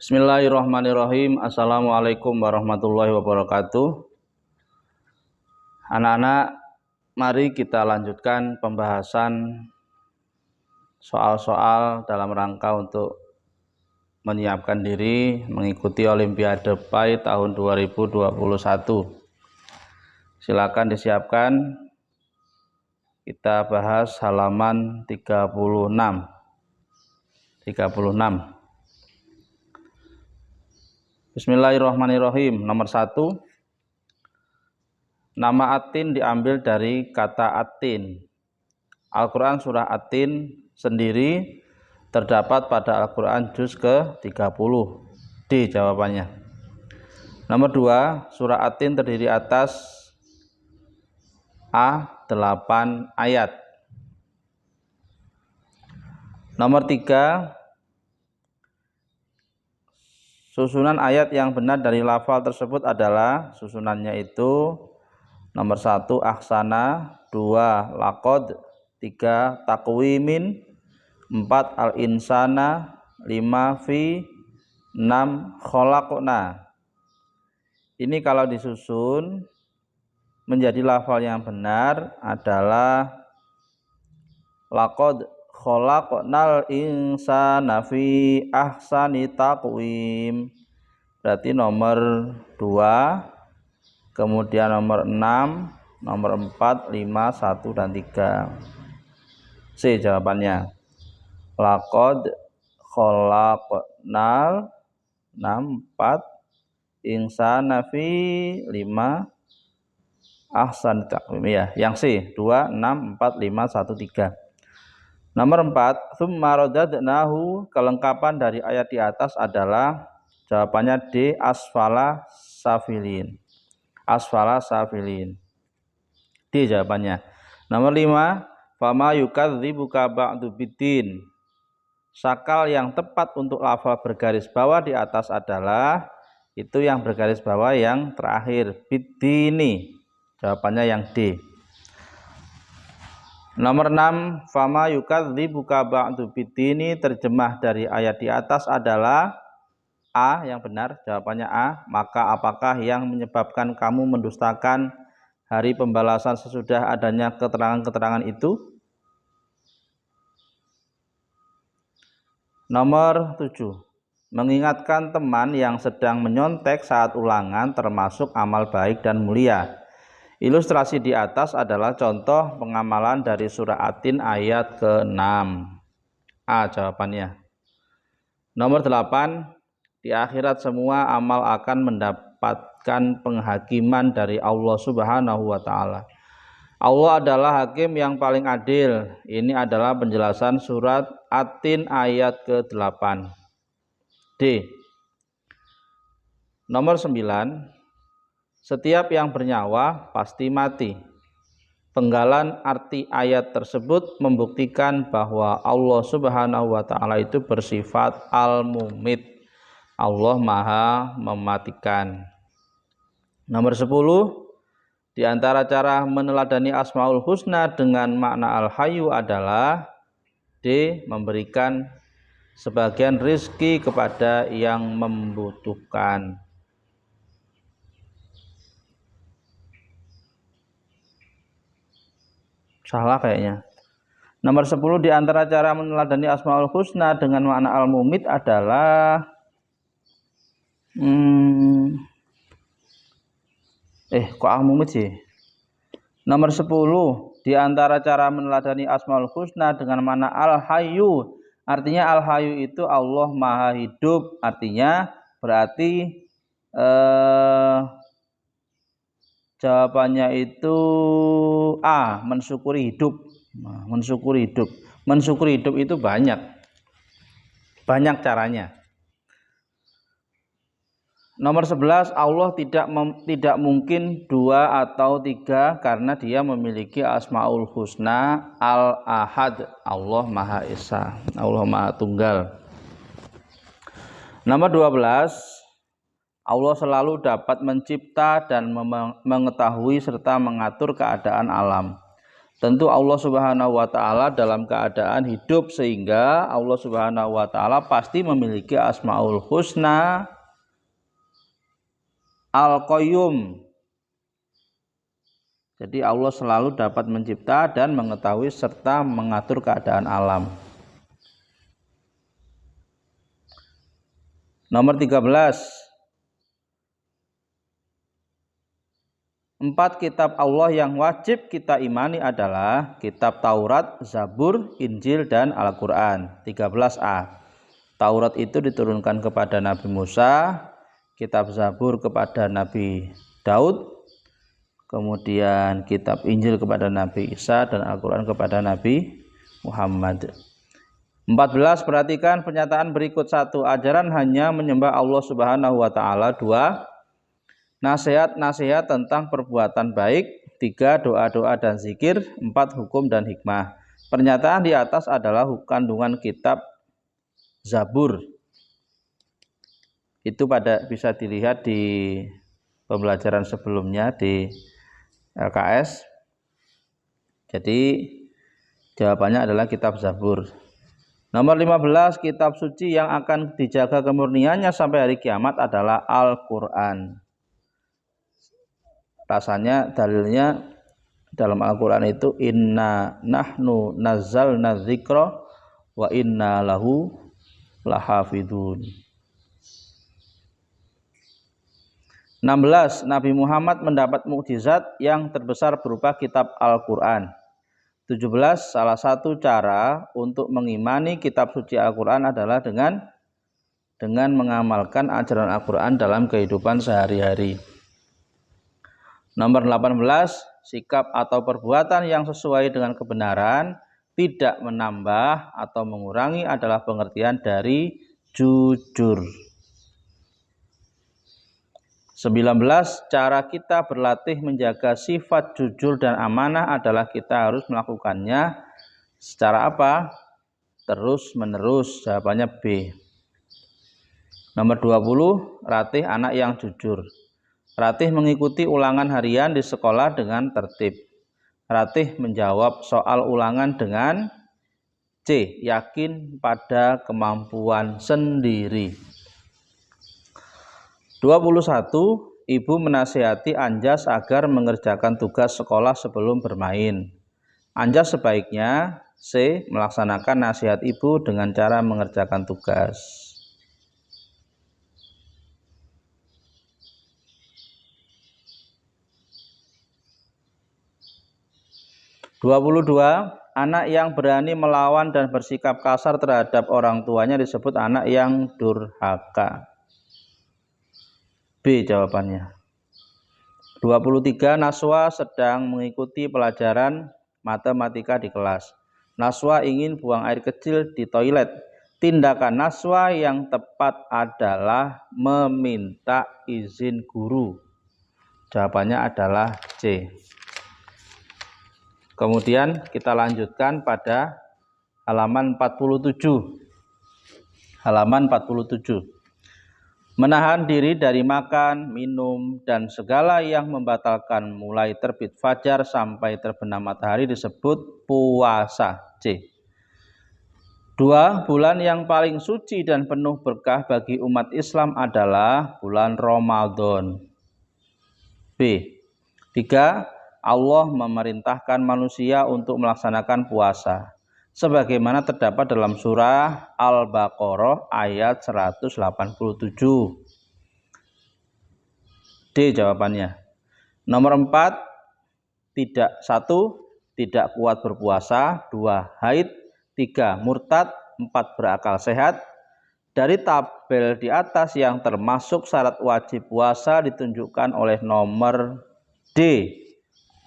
Bismillahirrahmanirrahim. Assalamualaikum warahmatullahi wabarakatuh. Anak-anak, mari kita lanjutkan pembahasan soal-soal dalam rangka untuk menyiapkan diri mengikuti Olimpiade PAI tahun 2021. Silakan disiapkan. Kita bahas halaman 36. Bismillahirrahmanirrahim. Nomor 1. Nama Atin diambil dari kata Atin. Al-Quran surah Atin sendiri terdapat pada Al-Quran juz ke-30. D jawabannya. Nomor 2. Surah Atin terdiri atas A. 8 ayat. Nomor 3. Susunan ayat yang benar dari lafal tersebut adalah susunannya itu nomor 1 ahsana, 2 laqad, 3 taqwimin, 4 al-insana, 5 fi, 6 khalaqna. Ini kalau disusun menjadi lafal yang benar adalah laqad khalaqnal insana fi ahsani taqwim. Berarti nomor 2, kemudian nomor 6, nomor 4, 5, 1 dan 3. C jawabannya. Laqad khalaqnal 6, 4 insana fi 5 ahsani taqwim ya. Yang C 2, 6, 4, 5, 1, 3. Nomor 4, tsumma radadnahu, kelengkapan dari ayat di atas adalah jawabannya D, asfala safilin. Asfala safilin. D jawabannya. Nomor 5, fama yukadzibuka ba'du biddin. Sakal yang tepat untuk lafal bergaris bawah di atas adalah itu yang bergaris bawah yang terakhir, biddini. Jawabannya yang D. Nomor 6, fama yukadzibuka ba'du biddini, terjemah dari ayat di atas adalah A yang benar, jawabannya A. Maka apakah yang menyebabkan kamu mendustakan hari pembalasan sesudah adanya keterangan-keterangan itu? Nomor 7, mengingatkan teman yang sedang menyontek saat ulangan termasuk amal baik dan mulia. Ilustrasi di atas adalah contoh pengamalan dari surah Atin ayat ke-6. A jawabannya. Nomor 8, di akhirat semua amal akan mendapatkan penghakiman dari Allah Subhanahu wa ta'ala. Allah adalah hakim yang paling adil. Ini adalah penjelasan surat Atin ayat ke-8. D. Nomor 9, setiap yang bernyawa pasti mati. Penggalan arti ayat tersebut membuktikan bahwa Allah Subhanahu wa ta'ala itu bersifat al-mumit. Allah maha mematikan. Nomor 10, di antara cara meneladani Asmaul Husna dengan makna al-hayyu adalah D. memberikan sebagian rizki kepada yang membutuhkan. Salah kayaknya. Nomor 10, di antara cara meneladani Asmaul Husna dengan makna al-mumit adalah kok al-mumit sih? Nomor 10, di antara cara meneladani Asmaul Husna dengan makna al-hayyu, artinya al-hayyu itu Allah maha hidup, artinya berarti jawabannya itu A, mensyukuri hidup. Nah, mensyukuri hidup. Mensyukuri hidup itu banyak caranya. Nomor 11, Allah tidak mungkin 2 atau 3 karena dia memiliki Asmaul Husna al-ahad, Allah Maha Esa, Allah Maha Tunggal. Nomor 12, Allah selalu dapat mencipta dan mengetahui serta mengatur keadaan alam. Tentu Allah Subhanahu wa taala dalam keadaan hidup, sehingga Allah Subhanahu wa taala pasti memiliki Asmaul Husna Al-Qayyum. Jadi Allah selalu dapat mencipta dan mengetahui serta mengatur keadaan alam. Nomor 13. 4 kitab Allah yang wajib kita imani adalah kitab Taurat, Zabur, Injil, dan Al-Quran. 13a. Taurat itu diturunkan kepada Nabi Musa, kitab Zabur kepada Nabi Daud, kemudian kitab Injil kepada Nabi Isa, dan Al-Quran kepada Nabi Muhammad. 14. Perhatikan pernyataan berikut. 1. Ajaran hanya menyembah Allah Subhanahu wa taala. 2. Nasihat-nasihat tentang perbuatan baik. 3. Doa-doa dan zikir. 4. Hukum dan hikmah. Pernyataan di atas adalah kandungan kitab Zabur. Itu bisa dilihat di pembelajaran sebelumnya di LKS. Jadi jawabannya adalah kitab Zabur. Nomor 15. Kitab suci yang akan dijaga kemurniannya sampai hari kiamat adalah Al-Quran. Rasanya dalilnya dalam Al-Quran itu inna nahnu nazzalna dzikra wa inna lahu lahafidun. 16. Nabi Muhammad mendapat mukjizat yang terbesar berupa kitab Al-Quran. 17. Salah satu cara untuk mengimani kitab suci Al-Quran adalah dengan mengamalkan ajaran Al-Quran dalam kehidupan sehari-hari. Nomor 18. Sikap atau perbuatan yang sesuai dengan kebenaran, tidak menambah atau mengurangi adalah pengertian dari jujur. 19. Cara kita berlatih menjaga sifat jujur dan amanah adalah kita harus melakukannya secara apa? Terus menerus. Jawabannya B. Nomor 20. Latih anak yang jujur. Latih mengikuti ulangan harian di sekolah dengan tertib. Latih menjawab soal ulangan dengan C. Yakin pada kemampuan sendiri. 21. Ibu menasihati Anjas agar mengerjakan tugas sekolah sebelum bermain. Anjas sebaiknya C. Melaksanakan nasihat ibu dengan cara mengerjakan tugas. 22. Anak yang berani melawan dan bersikap kasar terhadap orang tuanya disebut anak yang durhaka. B jawabannya. 23. Naswa sedang mengikuti pelajaran matematika di kelas. Naswa ingin buang air kecil di toilet. Tindakan Naswa yang tepat adalah meminta izin guru. Jawabannya adalah C. Kemudian kita lanjutkan pada halaman 47. Halaman 47. Menahan diri dari makan, minum, dan segala yang membatalkan mulai terbit fajar sampai terbenam matahari disebut puasa. C. 2. Bulan yang paling suci dan penuh berkah bagi umat Islam adalah bulan Ramadan. B. 3. Allah memerintahkan manusia untuk melaksanakan puasa sebagaimana terdapat dalam surah Al-Baqarah ayat 187. D jawabannya. Nomor 4. 1. Tidak kuat berpuasa. 2. Haid. 3. Murtad. 4. Berakal sehat. Dari tabel di atas yang termasuk syarat wajib puasa ditunjukkan oleh nomor D.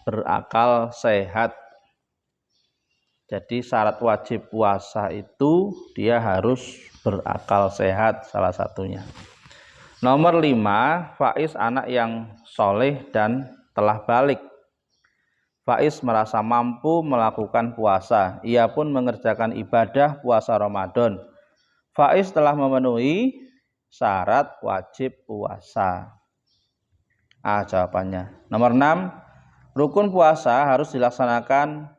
Berakal sehat. Jadi syarat wajib puasa itu dia harus berakal sehat salah satunya. Nomor 5. Faiz anak yang soleh dan telah balik. Faiz merasa mampu melakukan puasa. Ia pun mengerjakan ibadah puasa Ramadan. Faiz telah memenuhi syarat wajib puasa. A jawabannya. Nomor 6. Rukun puasa harus dilaksanakan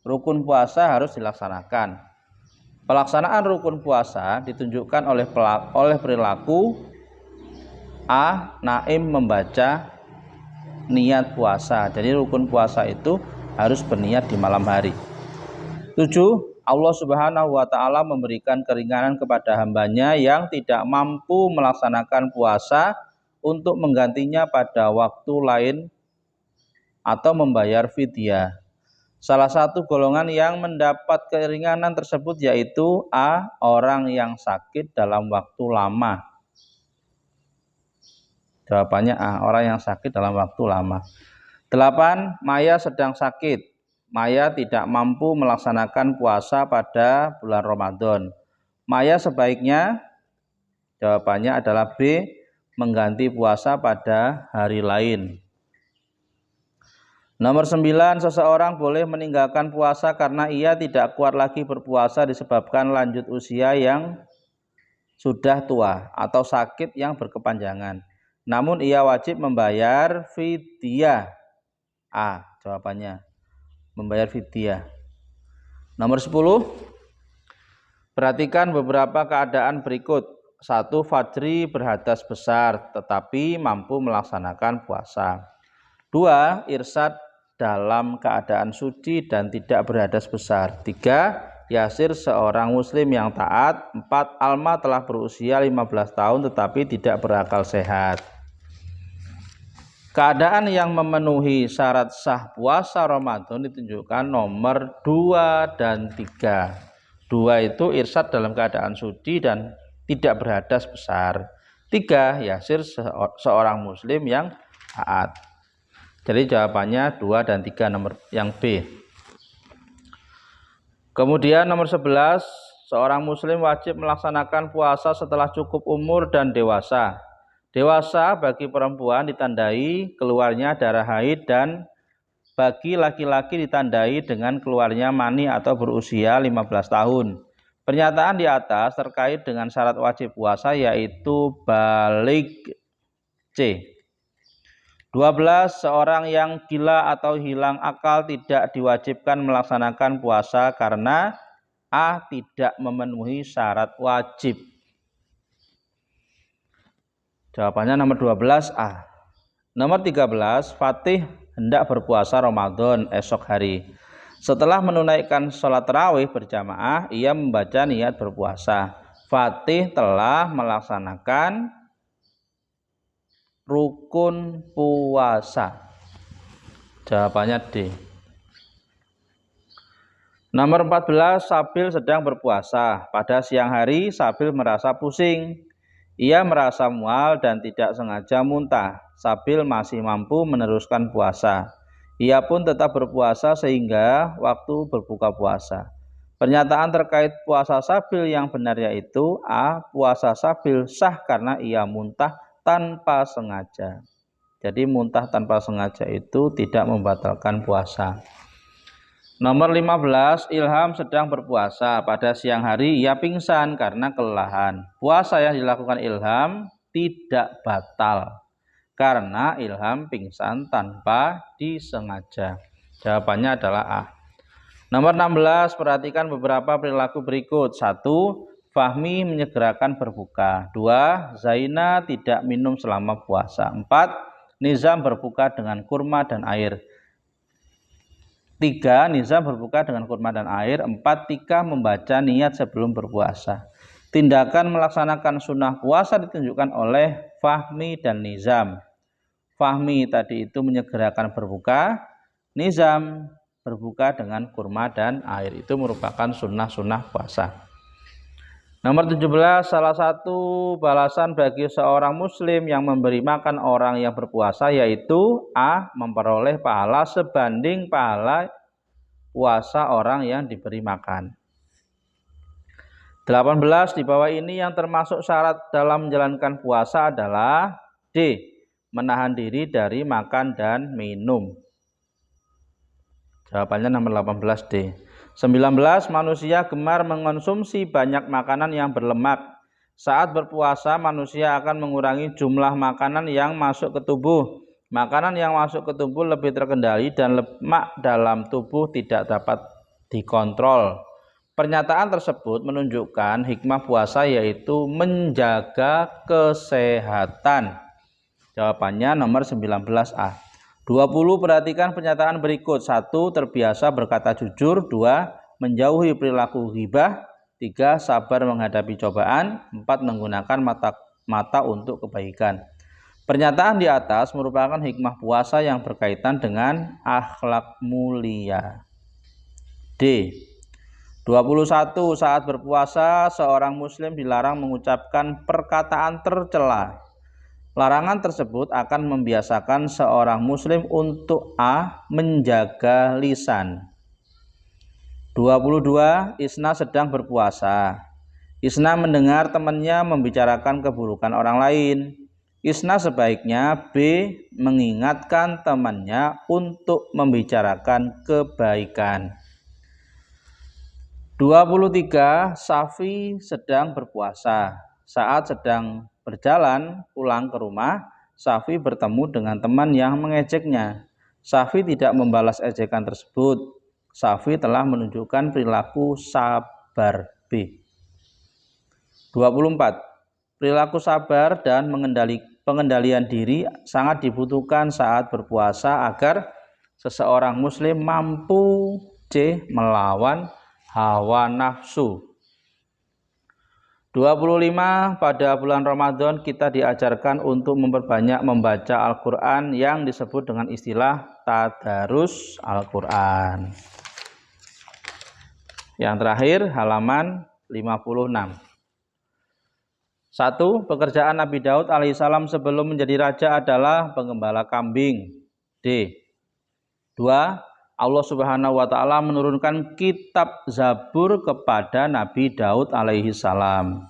rukun puasa harus dilaksanakan. Pelaksanaan rukun puasa ditunjukkan oleh perilaku A. Naim membaca niat puasa. Jadi rukun puasa itu harus berniat di malam hari. 7. Allah Subhanahu wa ta'ala memberikan keringanan kepada hambanya yang tidak mampu melaksanakan puasa untuk menggantinya pada waktu lain atau membayar fidyah. Salah satu golongan yang mendapat keringanan tersebut yaitu A. Orang yang sakit dalam waktu lama. Jawabannya A. Orang yang sakit dalam waktu lama. 8. Maya sedang sakit. Maya tidak mampu melaksanakan puasa pada bulan Ramadan. Maya sebaiknya, jawabannya adalah B. Mengganti puasa pada hari lain. Nomor 9. Seseorang boleh meninggalkan puasa karena ia tidak kuat lagi berpuasa disebabkan lanjut usia yang sudah tua atau sakit yang berkepanjangan. Namun ia wajib membayar fidyah. A. Jawabannya membayar fidyah. Nomor 10. Perhatikan beberapa keadaan berikut. 1. Fajri berhadas besar tetapi mampu melaksanakan puasa. 2. Irsyad dalam keadaan suci dan tidak berhadas besar. 3. Yasir seorang muslim yang taat. 4. Alma telah berusia 15 tahun tetapi tidak berakal sehat. Keadaan yang memenuhi syarat sah puasa Ramadan ditunjukkan nomor 2 dan 3. 2 itu irsyad dalam keadaan suci dan tidak berhadas besar. 3. Yasir seorang muslim yang taat. Jadi jawabannya 2 dan 3 nomor yang B. Kemudian nomor 11, seorang muslim wajib melaksanakan puasa setelah cukup umur dan dewasa. Dewasa bagi perempuan ditandai keluarnya darah haid dan bagi laki-laki ditandai dengan keluarnya mani atau berusia 15 tahun. Pernyataan di atas terkait dengan syarat wajib puasa yaitu baligh. C. 12. Seorang yang gila atau hilang akal tidak diwajibkan melaksanakan puasa karena A. Tidak memenuhi syarat wajib. Jawabannya nomor 12 A. Nomor 13. Fatih hendak berpuasa Ramadan esok hari. Setelah menunaikan sholat tarawih berjamaah, ia membaca niat berpuasa. Fatih telah melaksanakan rukun puasa. Jawabannya D. Nomor 14. Sabil sedang berpuasa. Pada siang hari Sabil merasa pusing. Ia merasa mual dan tidak sengaja muntah. Sabil masih mampu meneruskan puasa. Ia pun tetap berpuasa sehingga waktu berbuka puasa. Pernyataan terkait puasa Sabil yang benar yaitu A. Puasa Sabil sah karena ia muntah tanpa sengaja. Jadi muntah tanpa sengaja itu tidak membatalkan puasa. Nomor 15. Ilham sedang berpuasa. Pada siang hari ia pingsan karena kelelahan. Puasa yang dilakukan Ilham tidak batal karena Ilham pingsan tanpa disengaja. Jawabannya adalah A. Nomor 16. Perhatikan beberapa perilaku berikut. 1. Fahmi menyegerakan berbuka. 2. Zaina tidak minum selama puasa. 4. Nizam berbuka dengan kurma dan air. 3. Nizam berbuka dengan kurma dan air. 4. Tika membaca niat sebelum berpuasa. Tindakan melaksanakan sunnah puasa ditunjukkan oleh Fahmi dan Nizam. Fahmi tadi itu menyegerakan berbuka. Nizam berbuka dengan kurma dan air. Itu merupakan sunnah-sunnah puasa. Nomor 17. Salah satu balasan bagi seorang muslim yang memberi makan orang yang berpuasa yaitu A. Memperoleh pahala sebanding pahala puasa orang yang diberi makan. 18. Di bawah ini yang termasuk syarat dalam menjalankan puasa adalah D. Menahan diri dari makan dan minum. Jawabannya nomor 18 D. 19. Manusia gemar mengonsumsi banyak makanan yang berlemak. Saat berpuasa manusia akan mengurangi jumlah makanan yang masuk ke tubuh. Makanan yang masuk ke tubuh lebih terkendali dan lemak dalam tubuh tidak dapat dikontrol. Pernyataan tersebut menunjukkan hikmah puasa yaitu menjaga kesehatan. Jawabannya nomor 19A. 20. Perhatikan pernyataan berikut. 1. Terbiasa berkata jujur. 2. Menjauhi perilaku ghibah. 3. Sabar menghadapi cobaan. 4. Menggunakan mata untuk kebaikan. Pernyataan di atas merupakan hikmah puasa yang berkaitan dengan akhlak mulia. D. 21. Saat berpuasa, seorang muslim dilarang mengucapkan perkataan tercela. Larangan tersebut akan membiasakan seorang muslim untuk A. Menjaga lisan. 22. Isna sedang berpuasa. Isna mendengar temannya membicarakan keburukan orang lain. Isna sebaiknya B. Mengingatkan temannya untuk membicarakan kebaikan. 23. Safi sedang berpuasa. Saat sedang berjalan pulang ke rumah, Safi bertemu dengan teman yang mengejeknya. Safi tidak membalas ejekan tersebut. Safi telah menunjukkan perilaku sabar B. 24. Perilaku sabar dan pengendalian diri sangat dibutuhkan saat berpuasa agar seseorang muslim mampu C. Melawan hawa nafsu. 25. Pada bulan Ramadan kita diajarkan untuk memperbanyak membaca Al-Quran yang disebut dengan istilah tadarus Al-Quran. Yang terakhir halaman 56. 1. Pekerjaan Nabi Daud alaihissalam sebelum menjadi raja adalah penggembala kambing. D. 2. Allah Subhanahu wa Ta'ala menurunkan kitab Zabur kepada Nabi Daud alaihissalam.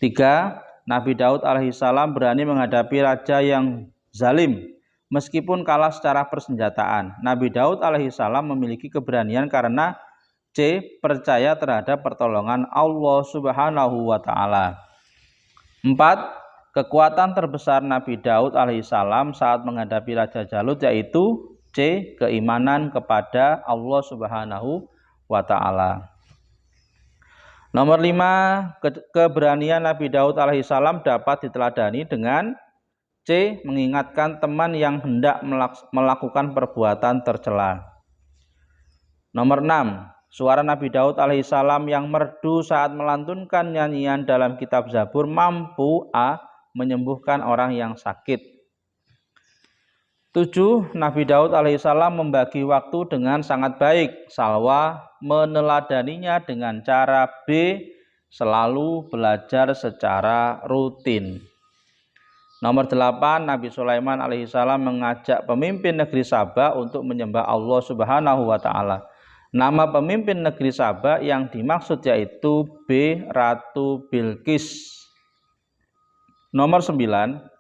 3. Nabi Daud alaihissalam berani menghadapi raja yang zalim meskipun kalah secara persenjataan. Nabi Daud alaihissalam memiliki keberanian karena C. Percaya terhadap pertolongan Allah Subhanahu wa Ta'ala. 4. Kekuatan terbesar Nabi Daud alaihissalam saat menghadapi Raja Jalut yaitu C. Keimanan kepada Allah Subhanahu wa Ta'ala. Nomor 5. Keberanian Nabi Daud alaihissalam dapat diteladani dengan C. Mengingatkan teman yang hendak melakukan perbuatan tercela. Nomor 6. Suara Nabi Daud alaihissalam yang merdu saat melantunkan nyanyian dalam kitab Zabur mampu A. Menyembuhkan orang yang sakit. 7. Nabi Daud alaihissalam membagi waktu dengan sangat baik. Salwa meneladaninya dengan cara B. Selalu belajar secara rutin. Nomor 8. Nabi Sulaiman alaihissalam mengajak pemimpin negeri Sabah untuk menyembah Allah Subhanahu wa Ta'ala. Nama pemimpin negeri Sabah yang dimaksud yaitu B. Ratu Bilqis. Nomor 9.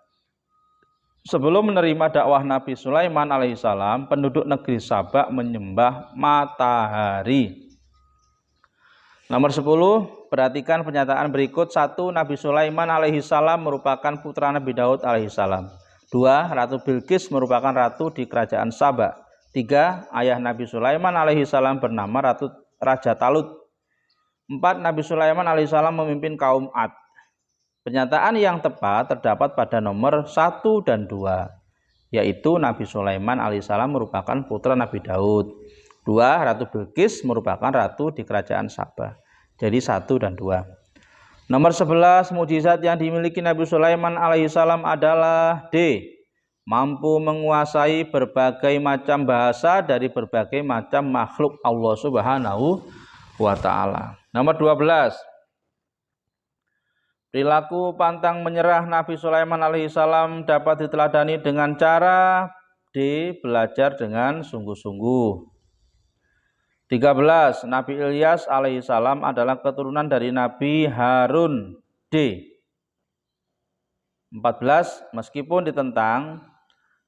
Sebelum menerima dakwah Nabi Sulaiman alaihissalam, penduduk negeri Sabak menyembah matahari. Nomor 10. Perhatikan pernyataan berikut. 1. Nabi Sulaiman alaihissalam merupakan putra Nabi Daud alaihissalam. 2. Ratu Bilqis merupakan ratu di kerajaan Sabak. 3. Ayah Nabi Sulaiman alaihissalam bernama Raja Talut. 4. Nabi Sulaiman alaihissalam memimpin kaum Ad. Pernyataan yang tepat terdapat pada nomor 1 dan 2, yaitu Nabi Sulaiman alaihissalam merupakan putra Nabi Daud. 2. Ratu Bilqis merupakan ratu di kerajaan Sabah. Jadi 1 dan 2. Nomor 11. Mukjizat yang dimiliki Nabi Sulaiman alaihissalam adalah D. Mampu menguasai berbagai macam bahasa dari berbagai macam makhluk Allah Subhanahu wa Ta'ala. Nomor 12. Perilaku pantang menyerah Nabi Sulaiman alaihissalam dapat diteladani dengan cara D. Belajar dengan sungguh-sungguh. 13. Nabi Ilyas alaihissalam adalah keturunan dari Nabi Harun. D. 14. Meskipun ditentang,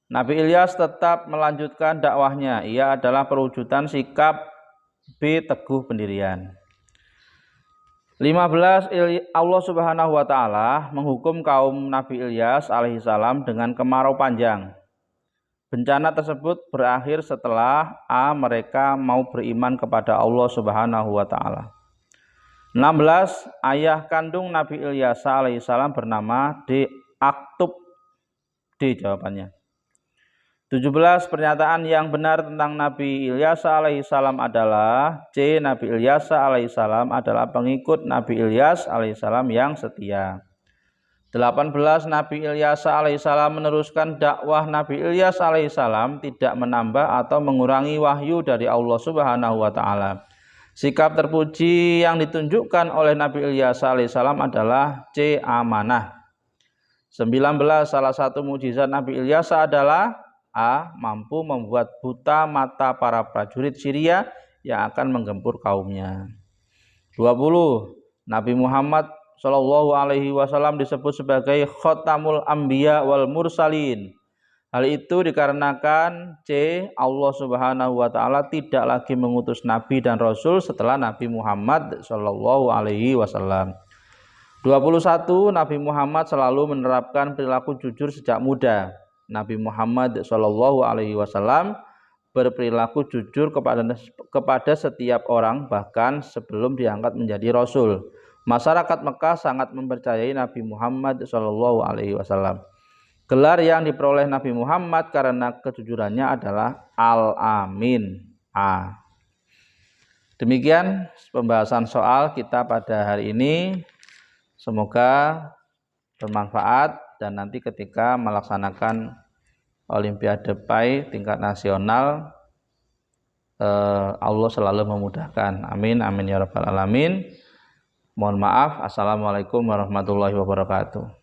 Nabi Ilyas tetap melanjutkan dakwahnya. Ia adalah perwujudan sikap B. Teguh pendirian. 15. Allah Subhanahu wa Ta'ala menghukum kaum Nabi Ilyas alaihissalam dengan kemarau panjang. Bencana tersebut berakhir setelah A. Mereka mau beriman kepada Allah Subhanahu wa taala. 16. Ayah kandung Nabi Ilyas alaihissalam bernama D. Aktub. D jawabannya. 17. Pernyataan yang benar tentang Nabi Ilyas alaihissalam adalah C. Nabi Ilyas alaihissalam adalah pengikut Nabi Ilyas alaihissalam yang setia. 18. Nabi Ilyas alaihissalam meneruskan dakwah Nabi Ilyas alaihissalam tidak menambah atau mengurangi wahyu dari Allah Subhanahu wa taala. Sikap terpuji yang ditunjukkan oleh Nabi Ilyas alaihissalam adalah C. Amanah. 19. Salah satu mukjizat Nabi Ilyas adalah A. Mampu membuat buta mata para prajurit Syria yang akan menggempur kaumnya. 20. Nabi Muhammad Shallallahu Alaihi Wasallam disebut sebagai Khotamul Anbiya wal Mursalin. Hal itu dikarenakan C. Allah Subhanahu Wa Taala tidak lagi mengutus Nabi dan Rasul setelah Nabi Muhammad Shallallahu Alaihi Wasallam. 21. Nabi Muhammad selalu menerapkan perilaku jujur sejak muda. Nabi Muhammad Shallallahu Alaihi Wasallam berperilaku jujur kepada setiap orang bahkan sebelum diangkat menjadi Rasul. Masyarakat Mekah sangat mempercayai Nabi Muhammad Shallallahu Alaihi Wasallam. Gelar yang diperoleh Nabi Muhammad karena kejujurannya adalah Al-Amin. A. Demikian pembahasan soal kita pada hari ini. Semoga bermanfaat dan nanti ketika melaksanakan Olimpiade PAI tingkat nasional Allah selalu memudahkan. Amin amin ya rabbal alamin. Mohon maaf. Assalamualaikum warahmatullahi wabarakatuh.